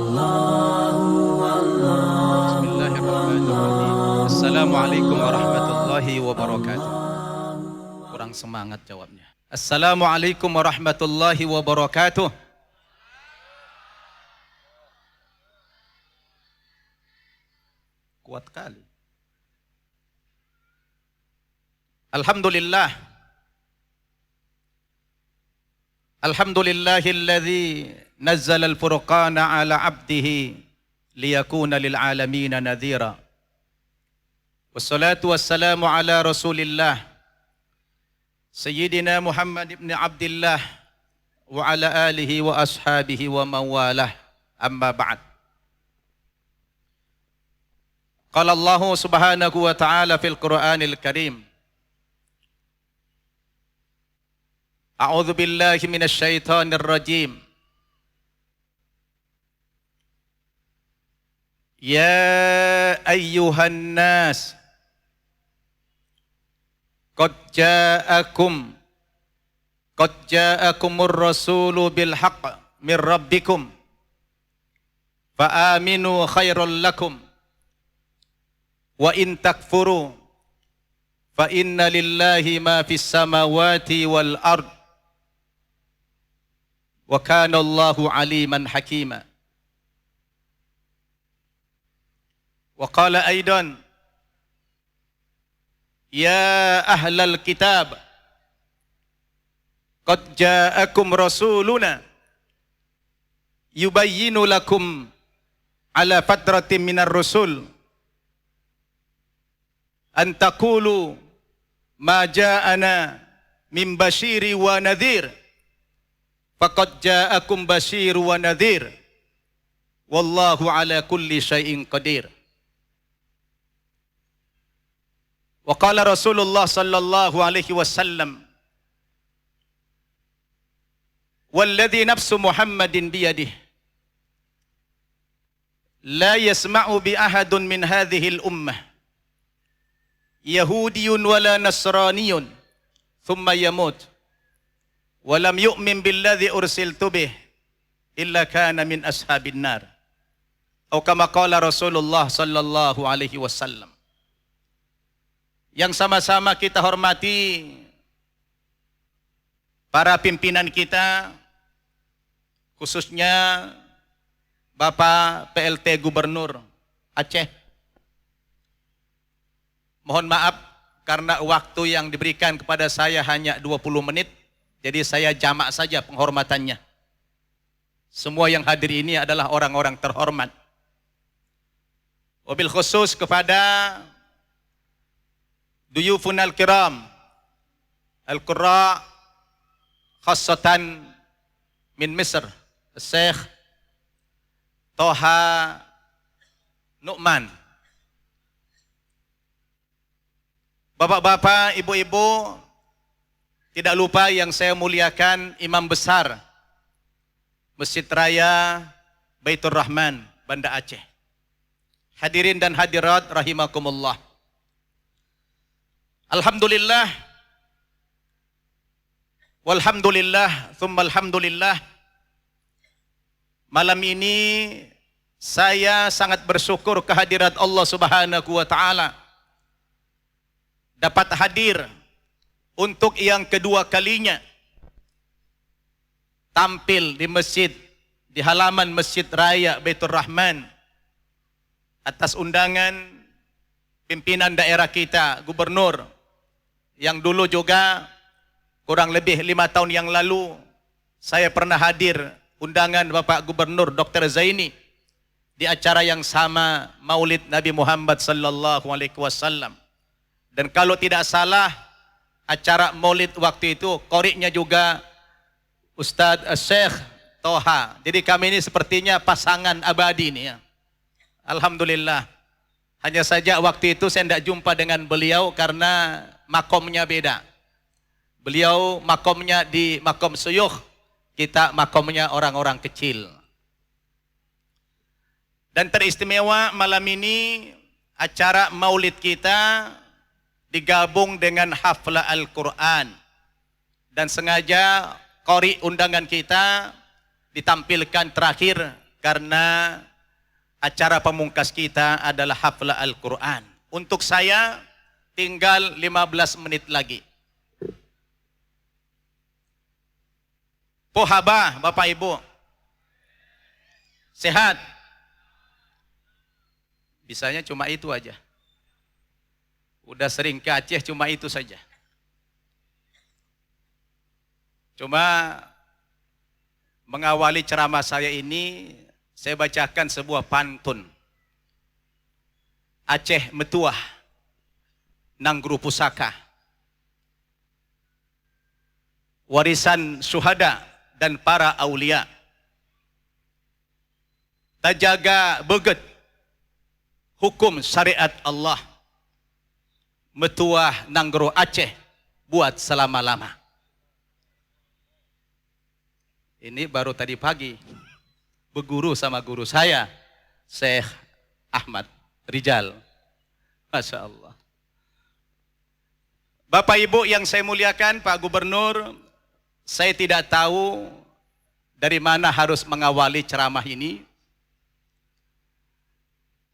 Bismillahirrahmanirrahim. Assalamualaikum warahmatullahi wabarakatuh. Kurang semangat jawabnya. Assalamualaikum warahmatullahi wabarakatuh. Kuat kali. Alhamdulillah. Alhamdulillahilladzi nazzala al-furqana ala abdihi liyakuna lil alamina nadhira. Wassalatu wassalamu ala Rasulillah Sayyidina Muhammad ibn Abdillah wa ala alihi wa ashabihi wa mawalah. Amma ba'd. Qala Allah subhanahu wa ta'ala fil Qur'anil Karim. A'udzu billahi minasy syaithanir rajim. Ya ayyuhan nas qad ja'akumur rasulu bil haqq min rabbikum fa aminu khairal lakum wa in takfuru fa inna lillahi ma fis samawati wal ard wa kana Allahu aliman hakima. Wa qala aidan ya ahlal kitab qad ja'akum rasuluna yubayyinu lakum ala fatratin minar rusul an taqulu ma ja'ana min basyiri wa nadhir faqad ja'akum basyiru wa nadhir wallahu ala kulli syai'in qadir. Wa qala Rasulullah sallallahu alaihi wasallam walladhi nafsu Muhammadin biyadihi la yasma'u bi ahadun min hadhihi al-ummah yahudiyyun wala nasraniyun thumma yamut wa lam yu'min billadhi ursiltu bih illa kana min ashabin nar atau kama qala Rasulullah sallallahu alaihi wasallam. Yang sama-sama kita hormati para pimpinan kita, khususnya Bapak PLT Gubernur Aceh. Mohon maaf karena waktu yang diberikan kepada saya hanya 20 menit, jadi saya jamak saja penghormatannya. Semua yang hadir ini adalah orang-orang terhormat. Wabil khusus kepada duyufunal kiram al-qurra khassatan min Misr, Syekh Toha Nu'man. Bapak-bapak, ibu-ibu, tidak lupa yang saya muliakan Imam Besar Masjid Raya Baitur Rahman, Banda Aceh. Hadirin dan hadirat rahimakumullah. Alhamdulillah, walhamdulillah, thumma alhamdulillah. Malam ini saya sangat bersyukur kehadirat Allah subhanahu wa ta'ala. Dapat hadir untuk yang kedua kalinya. Tampil di masjid, di halaman Masjid Raya Baitur Rahman. Atas undangan pimpinan daerah kita, Gubernur, yang dulu juga kurang lebih 5 tahun yang lalu saya pernah hadir undangan Bapak Gubernur Dr. Zaini di acara yang sama Maulid Nabi Muhammad sallallahu alaihi wasallam. Dan kalau tidak salah acara Maulid waktu itu qori'nya juga Ustadz Syekh Toha. Jadi kami ini sepertinya pasangan abadi ini ya. Alhamdulillah. Hanya saja waktu itu saya tidak jumpa dengan beliau karena makomnya beda. Beliau makomnya di makom suyukh, kita makomnya orang-orang kecil. Dan teristimewa malam ini acara maulid kita digabung dengan hafla Al-Quran. Dan sengaja qori undangan kita ditampilkan terakhir karena acara pemungkas kita adalah haflah Al-Quran. Untuk saya tinggal 15 menit lagi. Pohabah Bapak Ibu, sehat? Bisanya cuma itu aja. Udah sering ke Aceh cuma itu saja. Cuma mengawali ceramah saya ini, saya bacakan sebuah pantun. Aceh Metuah, nang guru pusaka. Warisan syuhada dan para aulia. Tajaga beget hukum syariat Allah. Metuah nang guru Aceh buat selama-lama. Ini baru tadi pagi berguru sama guru saya, Syekh Ahmad Rijal. Masya Allah. Bapak Ibu yang saya muliakan, Pak Gubernur, saya tidak tahu dari mana harus mengawali ceramah ini.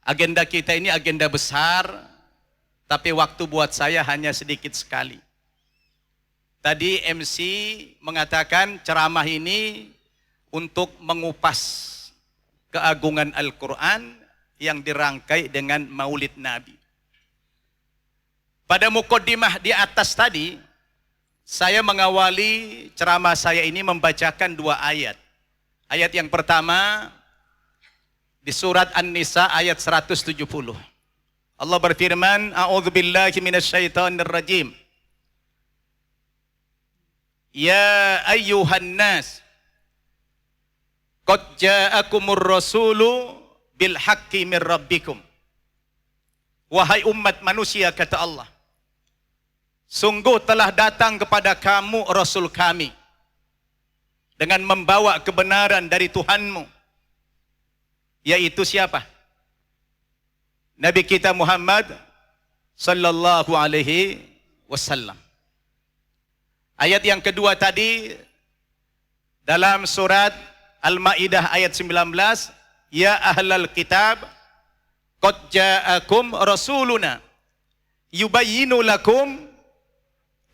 Agenda kita ini agenda besar, tapi waktu buat saya hanya sedikit sekali. Tadi MC mengatakan ceramah ini untuk mengupas keagungan Al-Quran yang dirangkai dengan Maulid Nabi. Pada mukaddimah di atas tadi, saya mengawali ceramah saya ini membacakan 2 ayat. Ayat yang pertama di surat An-Nisa ayat 170. Allah berfirman, A'udzubillahi minasyaitonir rajim. Ya ayyuhan nas, qad ja'akumur rasulu bil haqqi mir rabbikum. Wahai umat manusia, kata Allah, sungguh telah datang kepada kamu Rasul kami dengan membawa kebenaran dari Tuhanmu. Yaitu siapa? Nabi kita Muhammad sallallahu alaihi wasallam. Ayat yang kedua tadi dalam surat Al-Maidah ayat 19, ya ahlal kitab qad ja'akum rasuluna yubayyinu lakum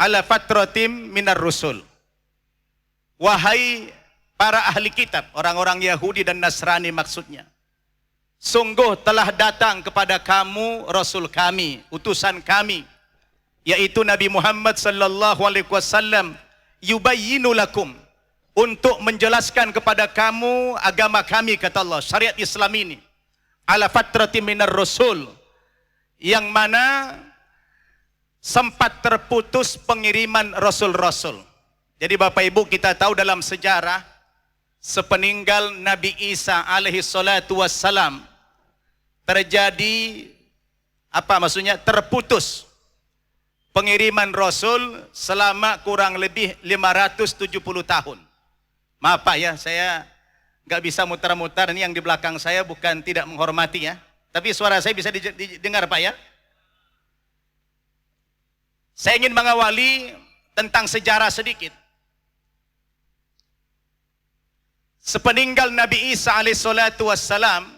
ala fatratim minar rusul. Wahai para ahli kitab, orang-orang Yahudi dan Nasrani maksudnya, sungguh telah datang kepada kamu Rasul kami, utusan kami, yaitu Nabi Muhammad sallallahu alaihi wasallam, yubayyinu lakum, untuk menjelaskan kepada kamu agama kami, kata Allah, syariat Islam ini, ala fatratim minar rusul, yang mana sempat terputus pengiriman rasul-rasul. Jadi Bapak Ibu, kita tahu dalam sejarah sepeninggal Nabi Isa alaihi salatu wassalam terjadi apa maksudnya? Terputus pengiriman rasul selama kurang lebih 570 tahun. Maaf Pak ya, saya nggak bisa muter-muter. Ini yang di belakang saya bukan tidak menghormati ya, tapi suara saya bisa didengar Pak ya. Saya ingin mengawali tentang sejarah sedikit. Sepeninggal Nabi Isa alaihissalatu wassalam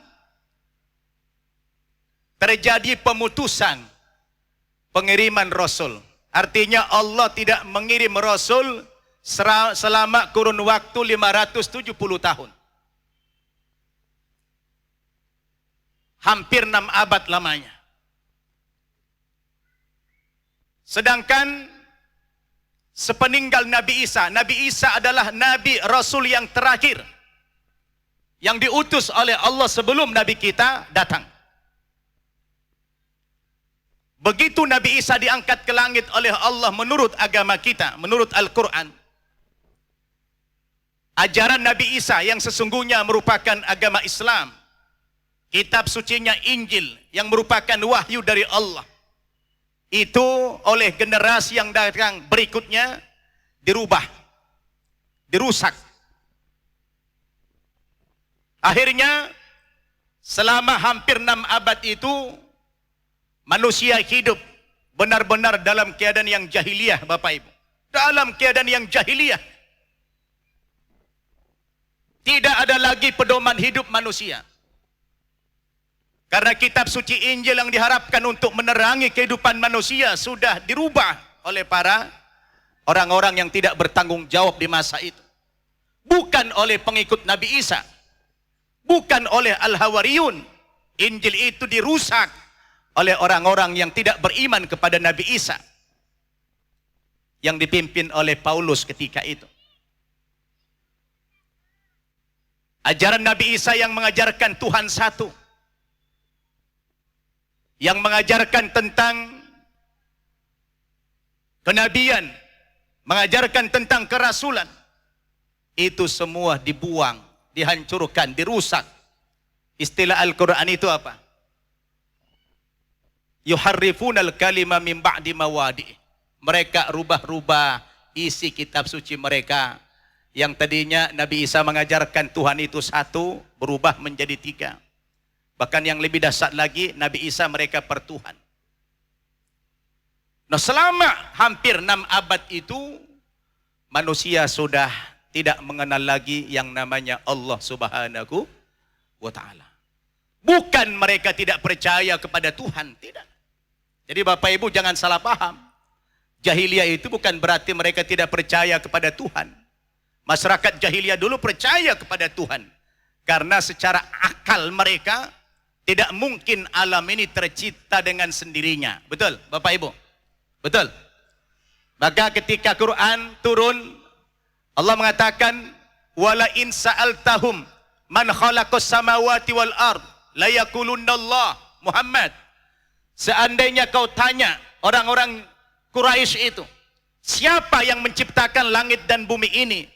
terjadi pemutusan pengiriman Rasul. Artinya Allah tidak mengirim Rasul selama kurun waktu 570 tahun. Hampir 6 abad lamanya. Sedangkan sepeninggal Nabi Isa adalah Nabi Rasul yang terakhir yang diutus oleh Allah sebelum Nabi kita datang. Begitu Nabi Isa diangkat ke langit oleh Allah menurut agama kita, menurut Al-Quran, ajaran Nabi Isa yang sesungguhnya merupakan agama Islam, kitab sucinya Injil yang merupakan wahyu dari Allah, itu oleh generasi yang datang berikutnya dirubah, dirusak. Akhirnya selama hampir 6 abad itu manusia hidup benar-benar dalam keadaan yang jahiliyah Bapak Ibu. Dalam keadaan yang jahiliyah. Tidak ada lagi pedoman hidup manusia. Karena kitab suci Injil yang diharapkan untuk menerangi kehidupan manusia sudah dirubah oleh para orang-orang yang tidak bertanggung jawab di masa itu. Bukan oleh pengikut Nabi Isa. Bukan oleh Al-Hawariyun. Injil itu dirusak oleh orang-orang yang tidak beriman kepada Nabi Isa. Yang dipimpin oleh Paulus ketika itu. Ajaran Nabi Isa yang mengajarkan Tuhan satu. Yang mengajarkan tentang kenabian. Mengajarkan tentang kerasulan. Itu semua dibuang, dihancurkan, dirusak. Istilah Al-Quran itu apa? Yuharrifunal kalima min ba'di mawadi. Mereka rubah-rubah isi kitab suci mereka. Yang tadinya Nabi Isa mengajarkan Tuhan itu satu, berubah menjadi tiga. Bahkan yang lebih dahsyat lagi, Nabi Isa mereka pertuhan. Nah, selama hampir 6 abad itu, manusia sudah tidak mengenal lagi yang namanya Allah Subhanahu wa Ta'ala. Bukan mereka tidak percaya kepada Tuhan, tidak. Jadi Bapak Ibu jangan salah paham. Jahiliyah itu bukan berarti mereka tidak percaya kepada Tuhan. Masyarakat jahiliyah dulu percaya kepada Tuhan. Karena secara akal mereka tidak mungkin alam ini tercipta dengan sendirinya. Betul Bapak Ibu? Betul. Maka ketika Quran turun, Allah mengatakan, wala in sa'altahum man khalaqas samawati wal ard la yaqulunna Allah. Muhammad, seandainya kau tanya orang-orang Quraisy itu, siapa yang menciptakan langit dan bumi ini?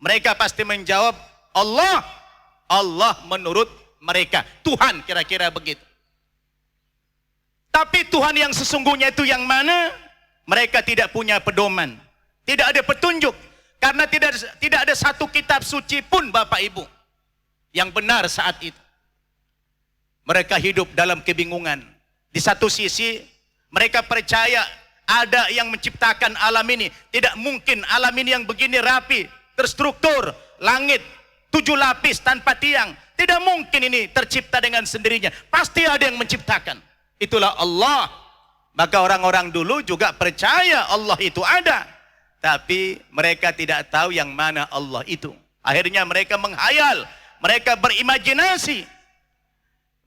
Mereka pasti menjawab, Allah. Allah menurut mereka, Tuhan, kira-kira begitu. Tapi Tuhan yang sesungguhnya itu yang mana? Mereka tidak punya pedoman. Tidak ada petunjuk. Karena tidak ada satu kitab suci pun Bapak Ibu yang benar saat itu. Mereka hidup dalam kebingungan. Di satu sisi mereka percaya ada yang menciptakan alam ini. Tidak mungkin alam ini yang begini rapi, terstruktur, langit 7 lapis tanpa tiang. Tidak mungkin ini tercipta dengan sendirinya. Pasti ada yang menciptakan. Itulah Allah. Maka orang-orang dulu juga percaya Allah itu ada. Tapi mereka tidak tahu yang mana Allah itu. Akhirnya mereka menghayal. Mereka berimajinasi.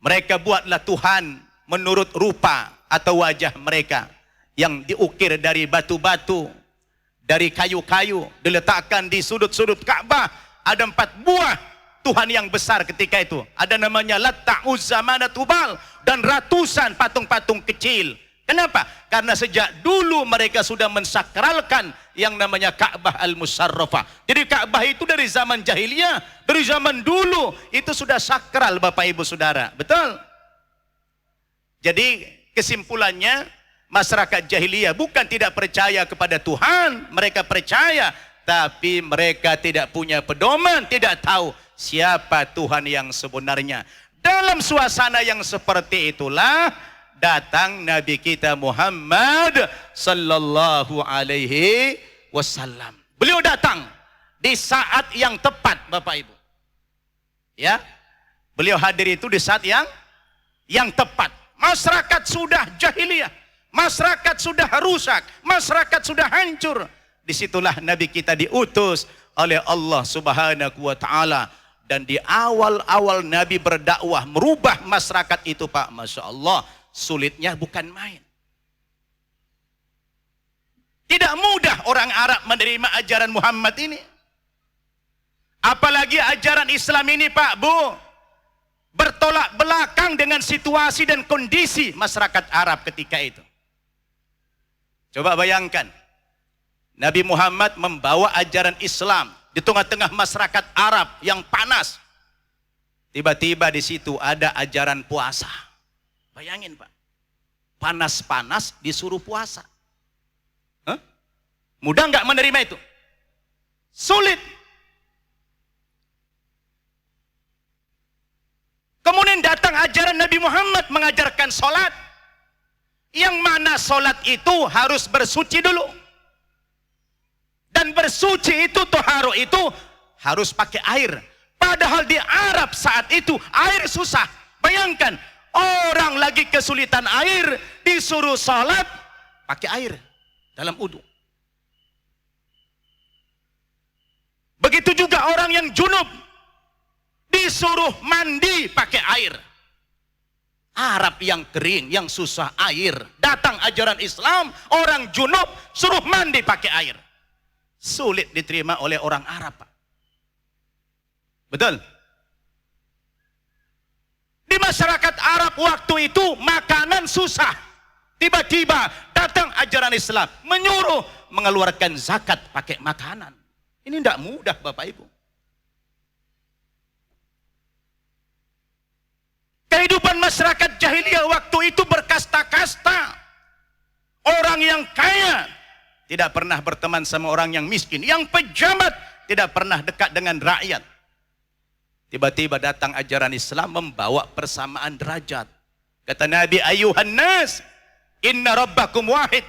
Mereka buatlah Tuhan menurut rupa atau wajah mereka. Yang diukir dari batu-batu, dari kayu-kayu, diletakkan di sudut-sudut Ka'bah. Ada 4 buah Tuhan yang besar ketika itu. Ada namanya Latta, Uzza, Manat, Hubal, dan ratusan patung-patung kecil. Kenapa? Karena sejak dulu mereka sudah mensakralkan yang namanya Ka'bah Al-Musarrafah. Jadi Ka'bah itu dari zaman jahiliyah, dari zaman dulu itu sudah sakral Bapak Ibu Saudara. Betul? Jadi kesimpulannya, masyarakat jahiliyah bukan tidak percaya kepada Tuhan, mereka percaya, tapi mereka tidak punya pedoman, tidak tahu siapa Tuhan yang sebenarnya. Dalam suasana yang seperti itulah datang Nabi kita Muhammad sallallahu alaihi wasallam. Beliau datang di saat yang tepat Bapak Ibu. Ya. Beliau hadir itu di saat yang tepat. Masyarakat sudah jahiliyah. Masyarakat sudah rusak, masyarakat sudah hancur. Disitulah Nabi kita diutus oleh Allah Subhanahu wa Ta'ala. Dan di awal-awal Nabi berdakwah merubah masyarakat itu Pak, Masya Allah, sulitnya bukan main. Tidak mudah orang Arab menerima ajaran Muhammad ini. Apalagi ajaran Islam ini Pak, Bu, bertolak belakang dengan situasi dan kondisi masyarakat Arab ketika itu. Coba bayangkan, Nabi Muhammad membawa ajaran Islam di tengah-tengah masyarakat Arab yang panas. Tiba-tiba di situ ada ajaran puasa. Bayangin Pak, panas-panas disuruh puasa. Hah? Mudah nggak menerima itu? Sulit. Kemudian datang ajaran Nabi Muhammad mengajarkan sholat. Yang mana sholat itu harus bersuci dulu. Dan bersuci itu, toharo itu harus pakai air. Padahal di Arab saat itu air susah. Bayangkan, orang lagi kesulitan air, disuruh salat pakai air dalam wudu. Begitu juga orang yang junub, disuruh mandi pakai air. Arab yang kering, yang susah air, datang ajaran Islam, orang junub suruh mandi pakai air. Sulit diterima oleh orang Arab, Pak. Betul? Di masyarakat Arab waktu itu makanan susah. Tiba-tiba datang ajaran Islam, menyuruh mengeluarkan zakat pakai makanan. Ini tidak mudah, Bapak Ibu. Kehidupan masyarakat jahiliyah waktu itu berkasta-kasta. Orang yang kaya tidak pernah berteman sama orang yang miskin. Yang pejabat tidak pernah dekat dengan rakyat. Tiba-tiba datang ajaran Islam membawa persamaan derajat. Kata Nabi, ayuhan nas, inna rabbakum wahid,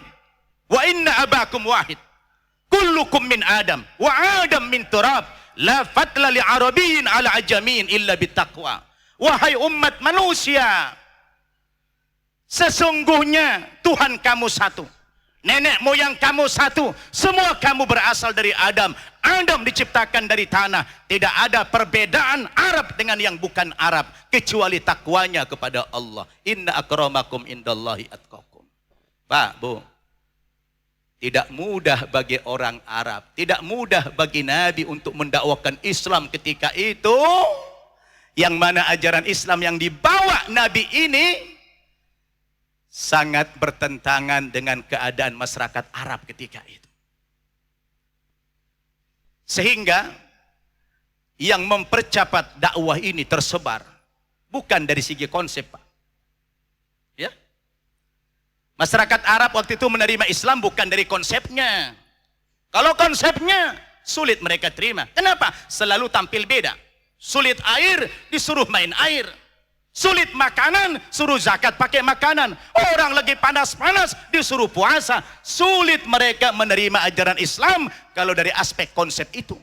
wa inna abakum wahid. Kullukum min Adam, wa Adam min turab. La fatla li arabiyin ala ajamin illa bitaqwa. Wahai umat manusia, sesungguhnya Tuhan kamu satu, nenek moyang kamu satu, semua kamu berasal dari Adam. Adam diciptakan dari tanah. Tidak ada perbedaan Arab dengan yang bukan Arab, kecuali takwanya kepada Allah. Inna akramakum indallahi atqakum. Pak, Bu, tidak mudah bagi orang Arab, tidak mudah bagi Nabi untuk mendakwakan Islam ketika itu. Yang mana ajaran Islam yang dibawa Nabi ini sangat bertentangan dengan keadaan masyarakat Arab ketika itu. Sehingga yang mempercepat dakwah ini tersebar bukan dari segi konsep, Pak. Ya. Masyarakat Arab waktu itu menerima Islam bukan dari konsepnya. Kalau konsepnya sulit mereka terima. Kenapa? Selalu tampil beda. Sulit air, disuruh main air. Sulit makanan, suruh zakat pakai makanan. Orang lagi panas-panas, disuruh puasa. Sulit mereka menerima ajaran Islam kalau dari aspek konsep itu.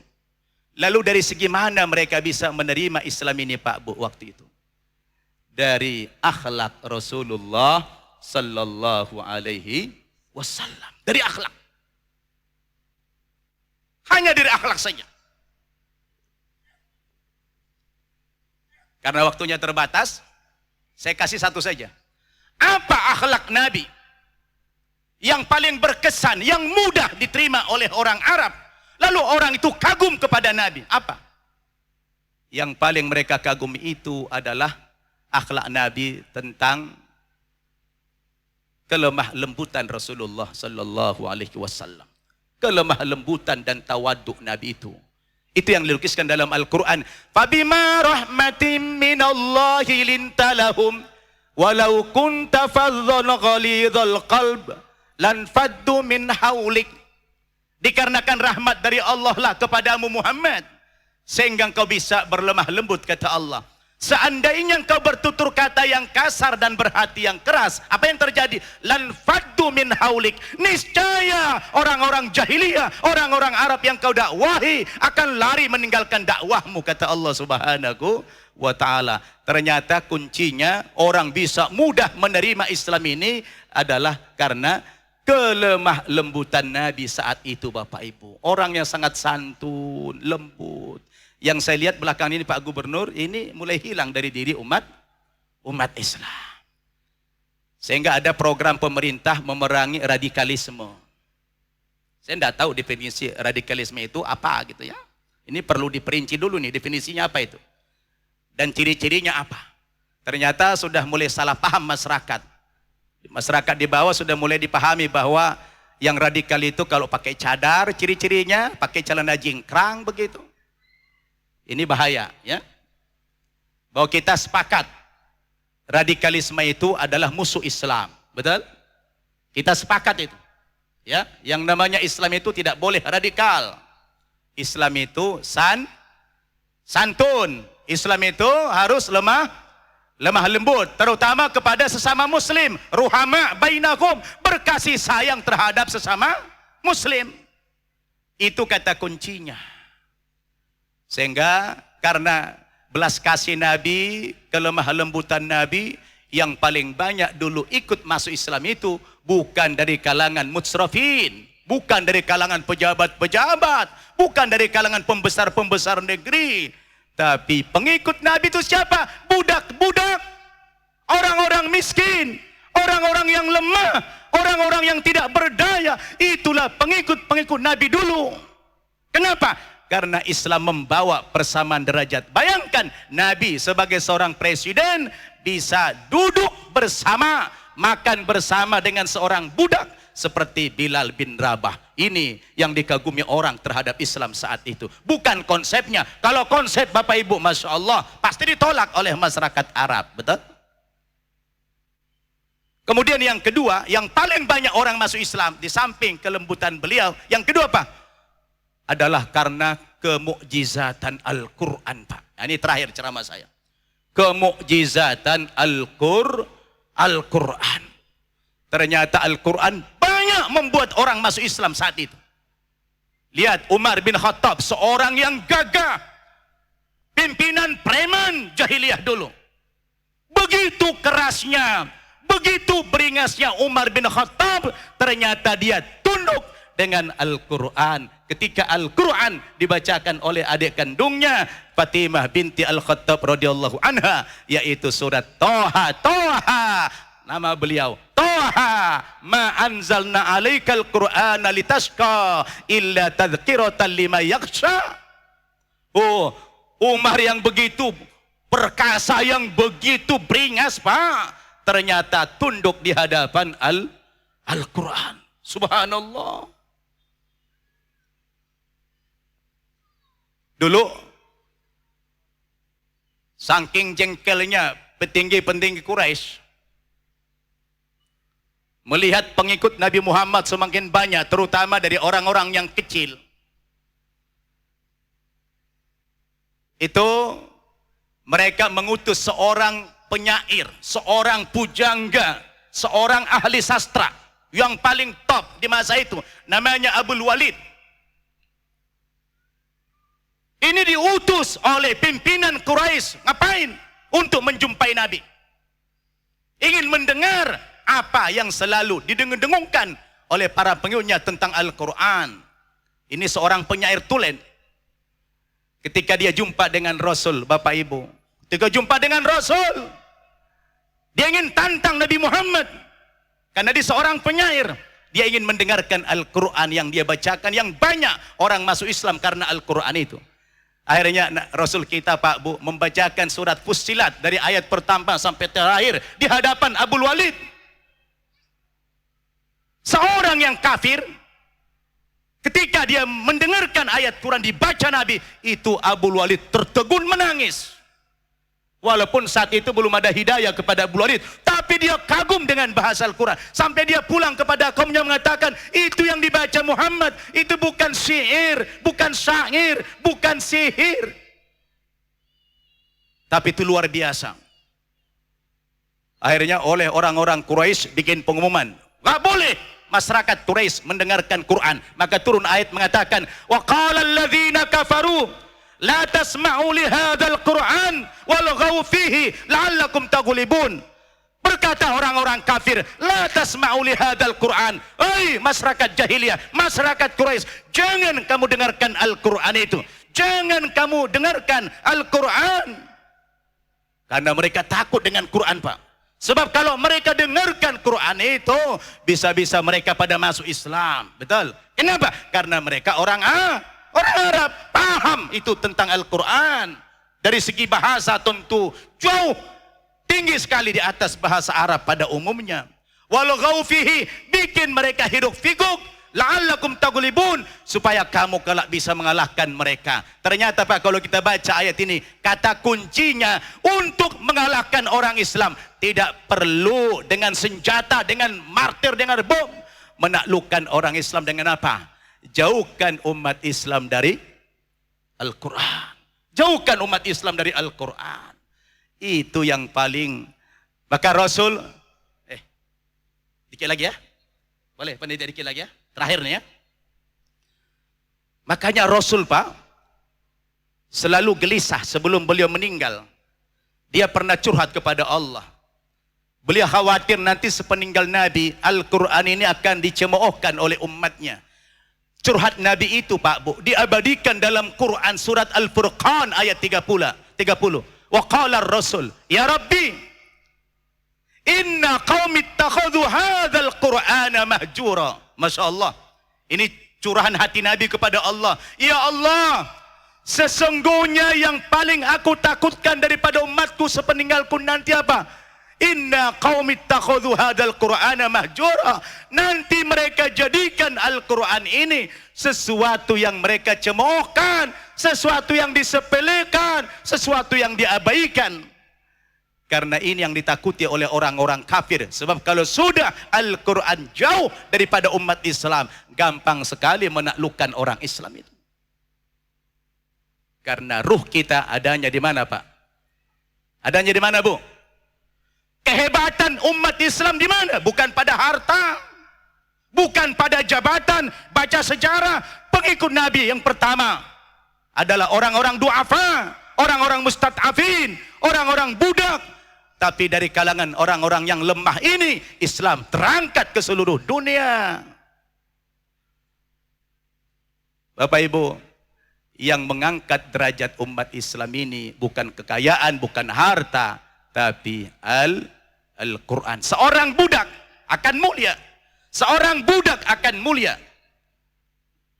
Lalu dari segi mana mereka bisa menerima Islam ini, Pak, Bu, waktu itu? Dari akhlak Rasulullah sallallahu alaihi wasallam. Dari akhlak. Hanya dari akhlak saja. Karena waktunya terbatas, saya kasih satu saja. Apa akhlak Nabi yang paling berkesan, yang mudah diterima oleh orang Arab, lalu orang itu kagum kepada Nabi? Apa? Yang paling mereka kagumi itu adalah akhlak Nabi tentang kelemah lembutan Rasulullah sallallahu alaihi wasallam. Kelemah lembutan dan tawaduk Nabi itu. Itu yang dilukiskan dalam Al-Quran. Fabima rahmatin minallahi lintalahum walau kunta fadhan ghalidhal qalb lan faddu min haulik. Dikarenakan rahmat dari Allah lah kepadamu Muhammad, sehingga engkau bisa berlemah lembut, kata Allah. Seandainya engkau bertutur kata yang kasar dan berhati yang keras, apa yang terjadi? Lan faddu min haulik. Niscaya orang-orang jahiliyah, orang-orang Arab yang kau dakwahi akan lari meninggalkan dakwahmu, kata Allah Subhanahu wa ta'ala. Ternyata kuncinya orang bisa mudah menerima Islam ini adalah karena kelemah lembutan Nabi saat itu, Bapak Ibu. Orang yang sangat santun, lembut. Yang saya lihat belakang ini, Pak Gubernur, ini mulai hilang dari diri umat Islam. Sehingga ada program pemerintah memerangi radikalisme. Saya tidak tahu definisi radikalisme itu apa gitu ya. Ini perlu diperinci dulu nih, definisinya apa itu. Dan ciri-cirinya apa. Ternyata sudah mulai salah paham masyarakat. Masyarakat di bawah sudah mulai dipahami bahwa yang radikal itu kalau pakai cadar, ciri-cirinya pakai celana jingkrang begitu. Ini bahaya, ya. Bahwa kita sepakat radikalisme itu adalah musuh Islam, betul? Kita sepakat itu, ya. Yang namanya Islam itu tidak boleh radikal. Islam itu santun. Islam itu harus lemah lembut, terutama kepada sesama Muslim. Ruhama bainakum, berkasih sayang terhadap sesama Muslim. Itu kata kuncinya. Sehingga Karena belas kasih Nabi, kelemah lembutan Nabi, yang paling banyak dulu ikut masuk Islam itu bukan dari kalangan mutsrafin, bukan dari kalangan pejabat-pejabat, bukan dari kalangan pembesar-pembesar negeri, tapi pengikut Nabi itu siapa? Budak-budak, orang-orang miskin, orang-orang yang lemah, orang-orang yang tidak berdaya. Itulah pengikut-pengikut Nabi dulu. Kenapa? Karena Islam membawa persamaan derajat. Bayangkan Nabi sebagai seorang presiden bisa duduk bersama, makan bersama dengan seorang budak seperti Bilal bin Rabah. Ini yang dikagumi orang terhadap Islam saat itu. Bukan konsepnya. Kalau konsep Bapak Ibu, Masya Allah, pasti ditolak oleh masyarakat Arab. Betul? Kemudian yang kedua, yang paling banyak orang masuk Islam di samping kelembutan beliau, yang kedua apa? Adalah karena kemukjizatan Al-Quran, Pak. Nah, ini terakhir ceramah saya. Kemukjizatan Al-Quran. Ternyata Al-Quran banyak membuat orang masuk Islam saat itu. Lihat Umar bin Khattab, seorang yang gagah, pimpinan preman jahiliyah dulu. Begitu kerasnya, begitu beringasnya Umar bin Khattab, ternyata dia tunduk dengan Al-Quran. Ketika Al-Quran dibacakan oleh adik kandungnya Fatimah binti Al-Khattab radhiyallahu anha, yaitu surat Toha. Nama beliau Toha, ma anzalna alaikal qur'ana litashqa illa tadhkiratan liman yakhsha. Oh, Umar yang begitu perkasa, yang begitu beringas, Pak, ternyata tunduk di hadapan Al-Quran. Subhanallah. Dulu saking jengkelnya petinggi-petinggi Quraisy melihat pengikut Nabi Muhammad semakin banyak, terutama dari orang-orang yang kecil. Itu mereka mengutus seorang penyair, seorang pujangga, seorang ahli sastra yang paling top di masa itu, namanya Abul Walid. Ini diutus oleh pimpinan Quraisy. Ngapain? Untuk menjumpai Nabi. Ingin mendengar apa yang selalu didengung-dengungkan oleh para pengikutnya tentang Al-Quran. Ini seorang penyair tulen. Ketika dia jumpa dengan Rasul, Bapak Ibu, ketika jumpa dengan Rasul, dia ingin tantang Nabi Muhammad. Karena dia seorang penyair. Dia ingin mendengarkan Al-Quran yang dia bacakan, yang banyak orang masuk Islam karena Al-Quran itu. Akhirnya Rasul kita, Pak Bu, membacakan surat Fussilat dari ayat pertama sampai terakhir di hadapan Abul Walid. Seorang yang kafir, ketika dia mendengarkan ayat Quran dibaca Nabi, itu Abul Walid tertegun menangis. Walaupun saat itu belum ada hidayah kepada Abul Walid, tapi dia kagum dengan bahasa Al-Quran. Sampai dia pulang kepada kaumnya mengatakan, itu yang dibaca Muhammad, itu bukan syair, bukan syair, bukan sihir. Tapi itu luar biasa. Akhirnya oleh orang-orang Quraisy bikin pengumuman, nggak boleh masyarakat Quraisy mendengarkan Quran. Maka turun ayat mengatakan, wa qala alladzina kafaru la tasma'u li hadzal Qur'an walghaw fihi la'allakum taghlibun. Berkata orang-orang kafir, la tasma'u li hadzal Qur'an. Hei masyarakat jahiliyah, masyarakat Quraisy, jangan kamu dengarkan Al-Qur'an itu. Jangan kamu dengarkan Al-Qur'an. Karena mereka takut dengan Quran, Pak. Sebab kalau mereka dengarkan Quran itu, bisa-bisa mereka pada masuk Islam. Betul? Kenapa? Karena mereka orang Arab, paham itu tentang Al-Quran. Dari segi bahasa tentu jauh tinggi sekali di atas bahasa Arab pada umumnya. Walau fihi, bikin mereka hiruk fikuk, la'allakum taghlibun, supaya kamu kelak bisa mengalahkan mereka. Ternyata Pak, kalau kita baca ayat ini, kata kuncinya untuk mengalahkan orang Islam tidak perlu dengan senjata, dengan martir, dengan bom. Menaklukkan orang Islam dengan apa? Jauhkan umat Islam dari Al-Quran. Jauhkan umat Islam dari Al-Quran. Itu yang paling. Maka Rasul, dikit lagi ya. Boleh pendidik dikit lagi ya. Terakhir nih ya. Makanya Rasul, Pak, selalu gelisah sebelum beliau meninggal. Dia pernah curhat kepada Allah. Beliau khawatir nanti sepeninggal Nabi, Al-Quran ini akan dicemoohkan oleh umatnya. Curhat Nabi itu, Pak Bu, diabadikan dalam Quran surat Al-Furqan ayat 30. Wa qala ar-rasul, ya Rabbi, inna qaumi ittakhadhu hadzal Qur'ana mahjura. Masya Allah. Ini curahan hati Nabi kepada Allah. Ya Allah, sesungguhnya yang paling aku takutkan daripada umatku sepeninggalku nanti apa? Inna qaumi ittakhadhu hadzal Qur'ana mahjura. Nanti mereka jadikan Al-Quran ini sesuatu yang mereka cemoohkan, sesuatu yang disepelekan, sesuatu yang diabaikan. Karena ini yang ditakuti oleh orang-orang kafir. Sebab kalau sudah Al-Quran jauh daripada umat Islam, gampang sekali menaklukkan orang Islam itu. Karena ruh kita adanya di mana, Pak? Adanya di mana, Bu? Kehebatan umat Islam di mana? Bukan pada harta, bukan pada jabatan. Baca sejarah, pengikut Nabi yang pertama adalah orang-orang du'afa, orang-orang mustad'afin, orang-orang budak. Tapi dari kalangan orang-orang yang lemah ini, Islam terangkat ke seluruh dunia. Bapak Ibu, yang mengangkat derajat umat Islam ini bukan kekayaan, bukan harta, tapi Al-Quran. Seorang budak akan mulia. Seorang budak akan mulia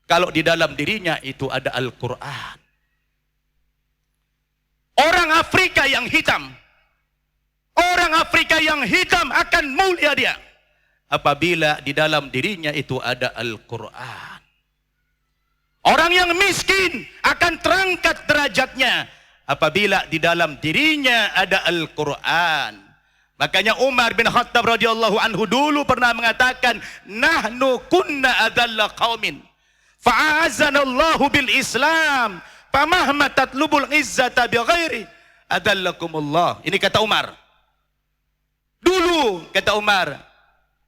kalau di dalam dirinya itu ada Al-Quran. Orang Afrika yang hitam, orang Afrika yang hitam akan mulia dia apabila di dalam dirinya itu ada Al-Quran. Orang yang miskin akan terangkat derajatnya apabila di dalam dirinya ada Al-Quran. Makanya Umar bin Khattab radhiyallahu anhu dulu pernah mengatakan, nahnu kunna adalla qaumin fa'azanallahu bil Islam famahma tatlubul izzata bighairi adallakumullah. Ini kata Umar. Dulu, kata Umar,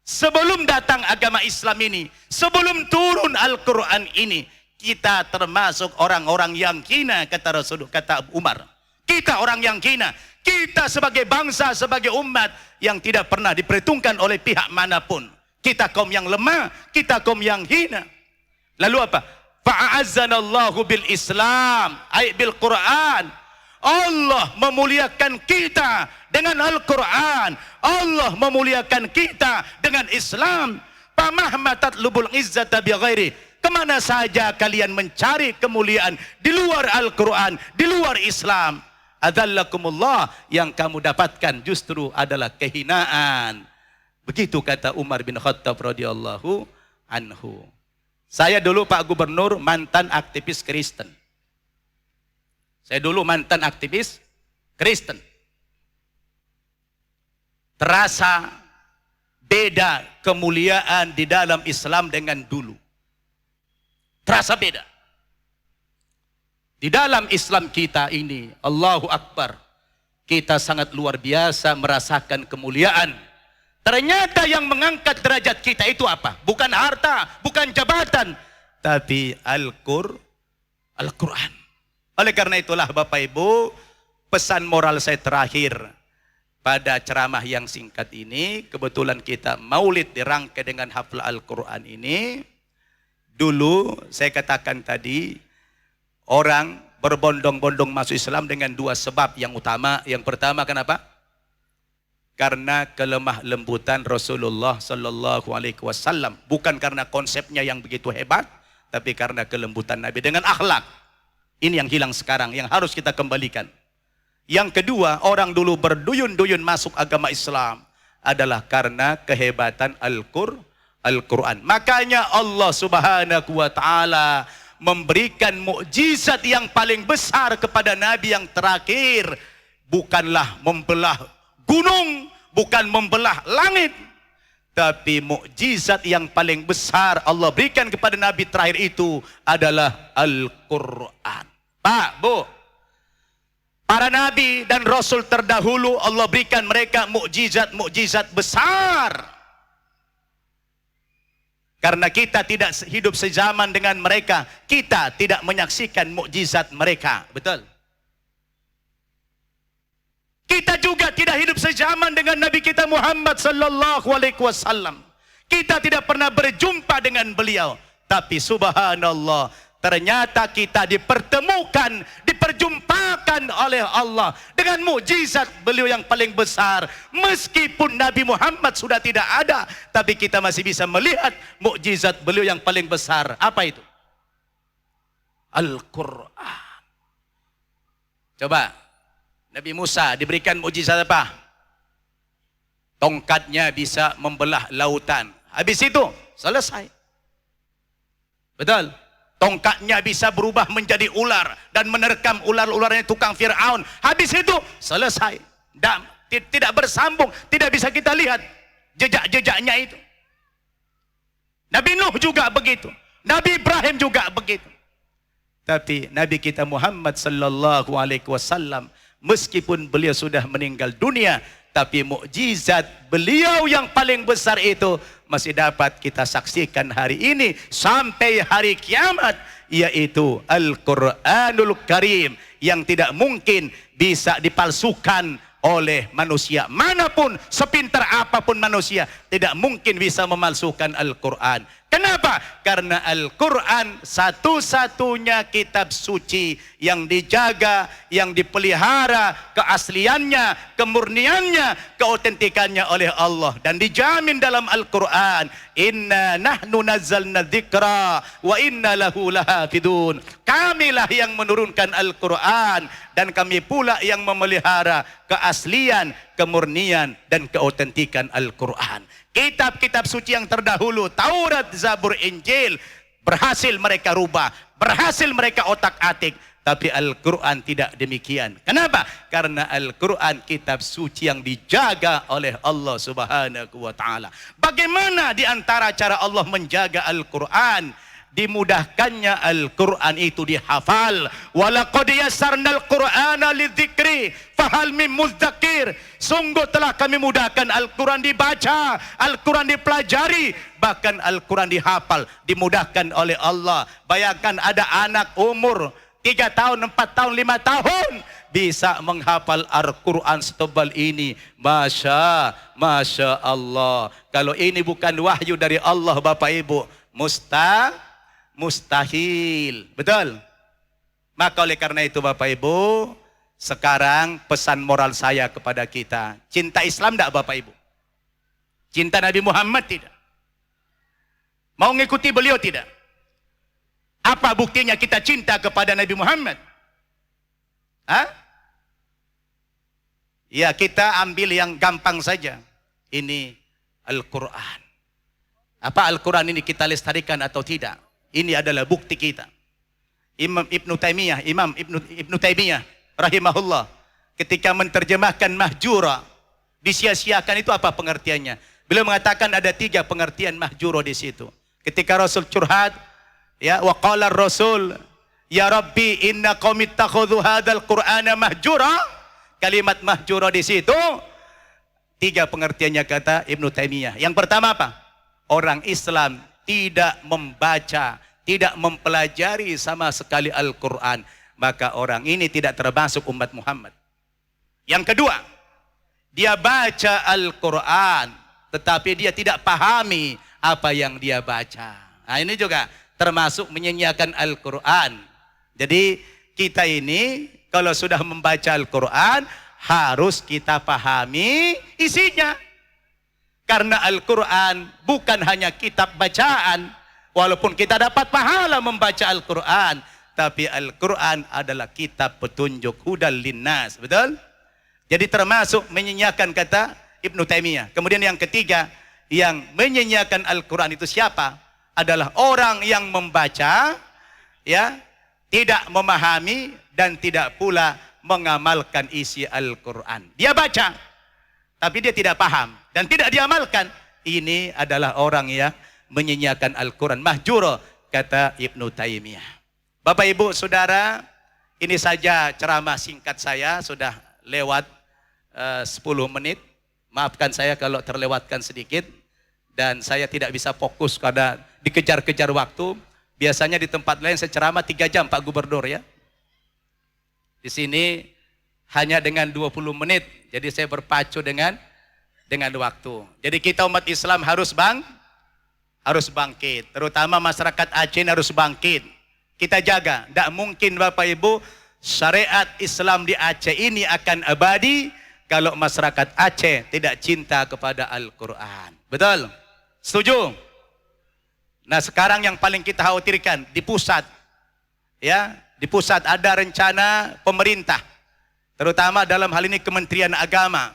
sebelum datang agama Islam ini, sebelum turun Al-Quran ini, kita termasuk orang-orang yang hina, kata Rasul, kata Umar. Kita orang yang hina. Kita sebagai bangsa, sebagai umat yang tidak pernah diperhitungkan oleh pihak manapun. Kita kaum yang lemah, kita kaum yang hina. Lalu apa? Fa'azzanallahu bil Islam, ay bil Quran. Allah memuliakan kita dengan Al-Quran. Allah memuliakan kita dengan Islam. Pamahma tatlubul izzata bighairi. Kemana saja kalian mencari kemuliaan di luar Al-Quran, di luar Islam, adallakumullah, yang kamu dapatkan justru adalah kehinaan. Begitu kata Umar bin Khattab radhiyallahu anhu. Saya dulu Pak Gubernur mantan aktivis Kristen. Saya dulu mantan aktivis Kristen. Terasa beda kemuliaan di dalam Islam dengan dulu. Terasa beda. Di dalam Islam kita ini, Allahu Akbar, kita sangat luar biasa merasakan kemuliaan. Ternyata yang mengangkat derajat kita itu apa? Bukan harta, bukan jabatan, tapi Al-Quran. Oleh karena itulah Bapak Ibu, pesan moral saya terakhir pada ceramah yang singkat ini, kebetulan kita maulid dirangkai dengan hafal Al-Quran ini. Dulu saya katakan tadi, orang berbondong-bondong masuk Islam dengan dua sebab yang utama. Yang pertama kenapa? Karena kelemah lembutan Rasulullah Sallallahu Alaihi Wasallam. Bukan karena konsepnya yang begitu hebat, tapi karena kelembutan Nabi dengan akhlak. Ini yang hilang sekarang, yang harus kita kembalikan. Yang kedua, orang dulu berduyun-duyun masuk agama Islam adalah karena kehebatan Al-Quran. Makanya Allah Subhanahu wa Ta'ala memberikan mukjizat yang paling besar kepada Nabi yang terakhir. Bukanlah membelah gunung, bukan membelah langit, tapi mukjizat yang paling besar Allah berikan kepada Nabi terakhir itu adalah Al-Quran. Pak, Bu, para Nabi dan Rasul terdahulu Allah berikan mereka mukjizat-mukjizat besar. Karena kita tidak hidup sezaman dengan mereka, kita tidak menyaksikan mukjizat mereka. Betul? Kita juga tidak hidup sezaman dengan Nabi kita Muhammad sallallahu alaihi wasallam. Kita tidak pernah berjumpa dengan beliau. Tapi subhanallah, ternyata kita dipertemukan, diperjumpakan oleh Allah dengan mukjizat beliau yang paling besar. Meskipun Nabi Muhammad sudah tidak ada, tapi kita masih bisa melihat mukjizat beliau yang paling besar. Apa itu? Al-Quran. Coba, Nabi Musa diberikan mukjizat apa? Tongkatnya bisa membelah lautan. Habis itu, selesai. Betul? Tongkatnya bisa berubah menjadi ular dan menerkam ular-ularnya tukang Fir'aun. Habis itu selesai. Tidak bersambung, tidak bisa kita lihat jejak-jejaknya itu. Nabi Nuh juga begitu. Nabi Ibrahim juga begitu. Tapi Nabi kita Muhammad sallallahu alaihi wasallam, meskipun beliau sudah meninggal dunia, tapi mukjizat beliau yang paling besar itu masih dapat kita saksikan hari ini sampai hari kiamat, yaitu Al-Quranul Karim, yang tidak mungkin bisa dipalsukan oleh manusia. Manapun, sepintar apapun manusia, tidak mungkin bisa memalsukan Al-Quran. Kenapa? Karena Al-Quran satu-satunya kitab suci yang dijaga, yang dipelihara keasliannya, kemurniannya, keautentikannya oleh Allah. Dan dijamin dalam Al-Quran, inna nahnu nazzalna dzikra wa inna lahu lahafidun. Kamilah yang menurunkan Al-Quran dan kami pula yang memelihara keaslian, kemurnian dan keautentikan Al-Quran. Kitab-kitab suci yang terdahulu, Taurat, Zabur, Injil, berhasil mereka rubah, berhasil mereka otak-atik. Tapi Al-Quran tidak demikian. Kenapa? Karena Al-Quran kitab suci yang dijaga oleh Allah subhanahu wa ta'ala. Bagaimana di antara cara Allah menjaga Al-Quran? Dimudahkannya Al-Quran itu dihafal. Walaqad yassarnal Qur'ana lidzikri fahal mim mudzakir. Sungguh telah kami mudahkan Al-Quran dibaca, Al-Quran dipelajari, bahkan Al-Quran dihafal, dimudahkan oleh Allah. Bayangkan ada anak umur 3 tahun, 4 tahun, 5 tahun bisa menghafal Al-Quran setebal ini. Masya Allah. Kalau ini bukan wahyu dari Allah, Bapak Ibu, mustahil. Betul? Maka oleh karena itu Bapak Ibu, sekarang pesan moral saya kepada kita, cinta Islam tidak Bapak Ibu? Cinta Nabi Muhammad tidak? Mau ngikuti beliau tidak? Apa buktinya kita cinta kepada Nabi Muhammad? Hah? Ya, kita ambil yang gampang saja. Ini Al-Quran. Apa Al-Quran ini kita lestarikan atau tidak? Ini adalah bukti kita. Imam Ibnu Taimiyah rahimahullah ketika menerjemahkan Mahjura, disia-siakan itu apa pengertiannya? Beliau mengatakan ada 3 pengertian Mahjura di situ. Ketika Rasul curhat, ya, wa qala Rasul, ya Rabbi inna qaumi ittakhadhu hadzal Qur'ana mahjura. Kalimat mahjura di situ 3 pengertiannya kata Ibnu Taimiyah. Yang pertama apa? Orang Islam tidak membaca, tidak mempelajari sama sekali Al-Quran, maka orang ini tidak termasuk umat Muhammad. Yang kedua, dia baca Al-Quran, tetapi dia tidak pahami apa yang dia baca. Nah, ini juga termasuk menyanyiakan Al-Quran. Jadi kita ini kalau sudah membaca Al-Quran, harus kita pahami isinya. Karena Al-Quran bukan hanya kitab bacaan, walaupun kita dapat pahala membaca Al-Quran, tapi Al-Quran adalah kitab petunjuk, hudal linnas. Betul? Jadi termasuk menyanyiakan kata Ibnu Taimiyah. Kemudian yang ketiga, yang menyanyiakan Al-Quran itu siapa? Adalah orang yang membaca, ya, tidak memahami dan tidak pula mengamalkan isi Al-Quran. Dia baca, tapi dia tidak paham dan tidak diamalkan. Ini adalah orang yang menyanyiakan Al-Quran. Mahjura, kata Ibnu Taimiyah. Bapak Ibu Saudara, ini saja ceramah singkat saya, sudah lewat 10 menit. Maafkan saya kalau terlewatkan sedikit dan saya tidak bisa fokus pada dikejar-kejar waktu. Biasanya di tempat lain saya ceramah 3 jam Pak Gubernur ya. Di sini hanya dengan 20 menit. Jadi saya berpacu dengan waktu. Jadi kita umat Islam harus bangkit. Terutama masyarakat Aceh harus bangkit. Kita jaga. Tidak mungkin Bapak Ibu syariat Islam di Aceh ini akan abadi kalau masyarakat Aceh tidak cinta kepada Al-Quran. Betul? Setuju? Nah sekarang yang paling kita khawatirkan di pusat, ya, di pusat ada rencana pemerintah, terutama dalam hal ini Kementerian Agama,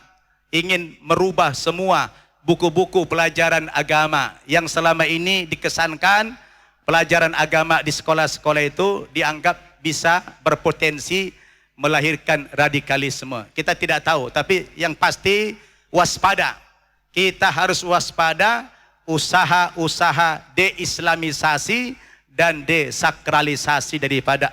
ingin merubah semua buku-buku pelajaran agama yang selama ini dikesankan pelajaran agama di sekolah-sekolah itu dianggap bisa berpotensi melahirkan radikalisme. Kita tidak tahu, tapi yang pasti waspada. Kita harus waspada usaha-usaha deislamisasi dan desakralisasi daripada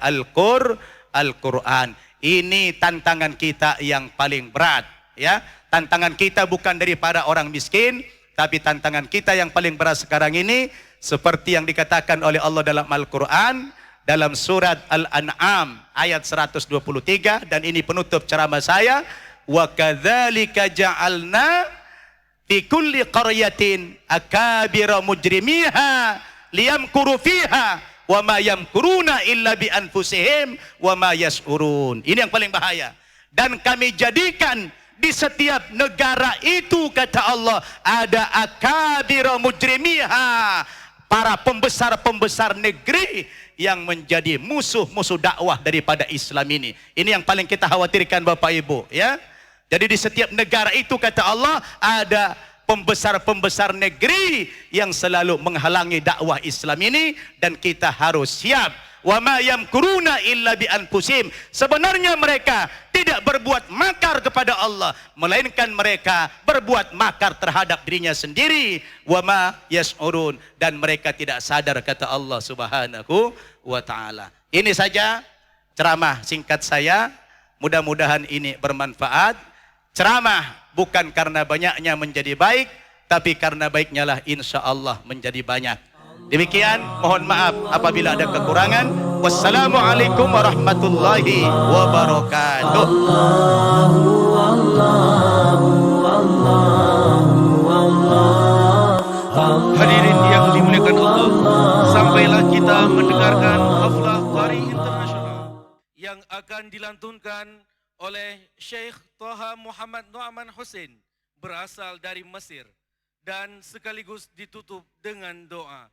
Al-Quran. Ini tantangan kita yang paling berat, ya. Tantangan kita bukan daripada orang miskin, tapi tantangan kita yang paling berat sekarang ini seperti yang dikatakan oleh Allah dalam Al-Quran dalam surat Al-An'am ayat 123, dan ini penutup ceramah saya. Wa kadzalika ja'alna fi kulli qaryatin akabira mujrimiha liyamkuru fiha wa ma yamkuruna illa bi anfusihim wa ma yash'urun. Ini yang paling bahaya. Dan kami jadikan di setiap negara itu, kata Allah, ada akabira mujrimiha, para pembesar-pembesar negeri yang menjadi musuh-musuh dakwah daripada Islam ini. Ini yang paling kita khawatirkan Bapak Ibu, ya. Jadi di setiap negara itu, kata Allah, ada pembesar-pembesar negeri yang selalu menghalangi dakwah Islam ini, dan kita harus siap. Wa ma yamkuruna illa bi anfusihim. Sebenarnya mereka tidak berbuat makar kepada Allah, melainkan mereka berbuat makar terhadap dirinya sendiri. Wa ma yash'urun, dan mereka tidak sadar, kata Allah Subhanahu wa taala. Ini saja ceramah singkat saya. Mudah-mudahan ini bermanfaat. Ceramah bukan karena banyaknya menjadi baik, tapi karena baiknya lah insya Allah menjadi banyak. Demikian, mohon maaf apabila ada kekurangan. Wassalamualaikum warahmatullahi wabarakatuh. Hadirin yang dimuliakan Allah, sampailah kita mendengarkan haflah Qari Internasional yang akan dilantunkan oleh Syekh Thaha Muhammad Nu'man Hussein, berasal dari Mesir, dan sekaligus ditutup dengan doa.